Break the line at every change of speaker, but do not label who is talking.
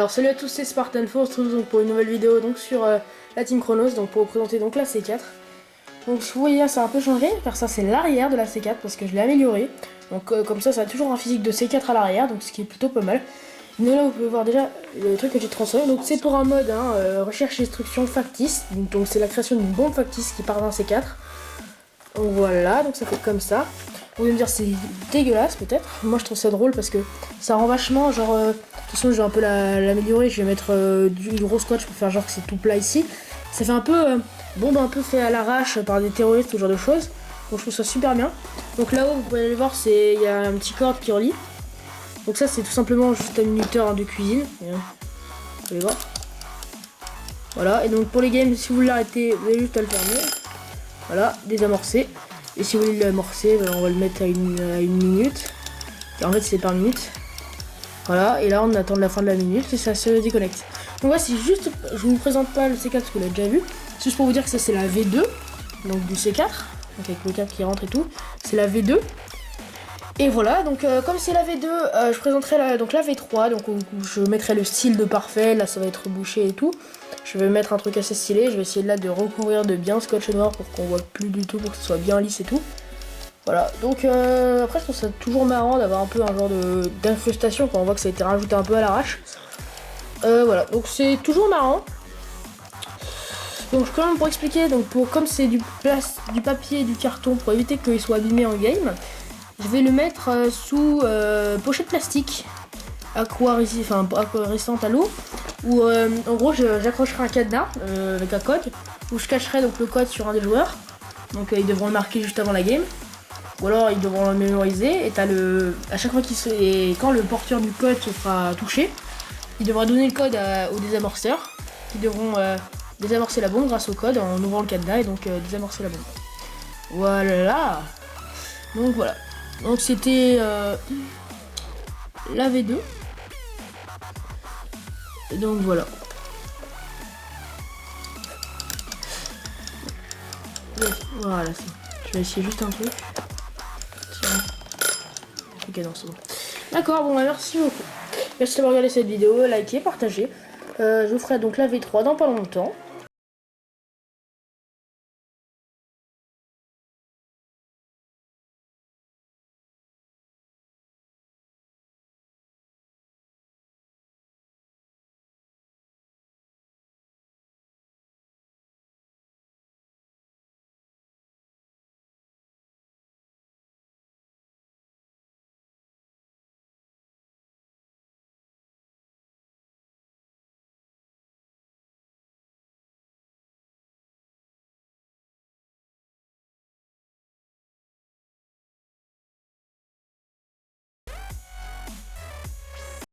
Alors salut à tous, c'est Spartan Force, on se retrouve donc pour une nouvelle vidéo donc sur la Team Chronos, donc pour vous présenter donc la C4. Donc vous voyez ça a un peu changé, car ça c'est l'arrière de la C4 parce que je l'ai amélioré. Donc comme ça a toujours un physique de C4 à l'arrière, donc ce qui est plutôt pas mal. Mais là vous pouvez voir déjà le truc que j'ai transformé, donc c'est pour un mode recherche destruction factice, donc c'est la création d'une bombe factice qui part d'un C4. Donc voilà, donc ça fait comme ça. Vous pouvez me dire c'est dégueulasse peut-être, moi je trouve ça drôle parce que ça rend vachement genre... de toute façon je vais un peu l'améliorer, je vais mettre du gros scotch pour faire genre que c'est tout plat ici. Ça fait un peu bombe un peu fait à l'arrache par des terroristes, ce genre de choses. Donc je trouve ça super bien. Donc là-haut vous pouvez aller voir, il y a un petit corde qui relie. Donc ça c'est tout simplement juste un minuteur de cuisine. Vous allez voir. Voilà, et donc pour les games, si vous l'arrêtez, vous avez juste à le fermer. Voilà, désamorcer. Et si vous voulez l'amorcer, ben on va le mettre à une minute. Et en fait c'est par minute. Voilà, et là on attend la fin de la minute et ça se déconnecte. Donc ouais, c'est juste, je vous présente pas le C4 parce que vous l'avez déjà vu. C'est juste pour vous dire que ça c'est la V2, donc du C4, donc avec le câble qui rentre et tout. C'est la V2. Et voilà, donc comme c'est la V2, je présenterai donc la V3, donc où je mettrai le style de parfait, là ça va être bouché et tout. Je vais mettre un truc assez stylé, je vais essayer là de recouvrir de bien scotch noir pour qu'on voit plus du tout, pour que ce soit bien lisse et tout. Voilà, donc après je trouve ça toujours marrant d'avoir un peu un genre d'incrustation quand on voit que ça a été rajouté un peu à l'arrache. Voilà, donc c'est toujours marrant. Donc quand même pour expliquer, donc comme c'est du papier et du carton pour éviter qu'il soit abîmé en game, je vais le mettre sous pochette plastique aquarésistante à l'eau, où en gros j'accrocherai un cadenas avec un code, où je cacherai donc le code sur un des joueurs, donc ils devront le marquer juste avant la game. Ou alors ils devront le mémoriser et à chaque fois quand le porteur du code se fera toucher, il devra donner le code aux désamorceurs qui devront désamorcer la bombe grâce au code en ouvrant le cadenas et donc désamorcer la bombe. Voilà. Donc voilà. Donc c'était la V2. Et donc voilà. Voilà. Je vais essayer juste un truc. Ok, non, c'est bon. D'accord, bon, bah, merci beaucoup. Merci d'avoir regardé cette vidéo, likez, partagez. Je vous ferai donc la V3 dans pas longtemps.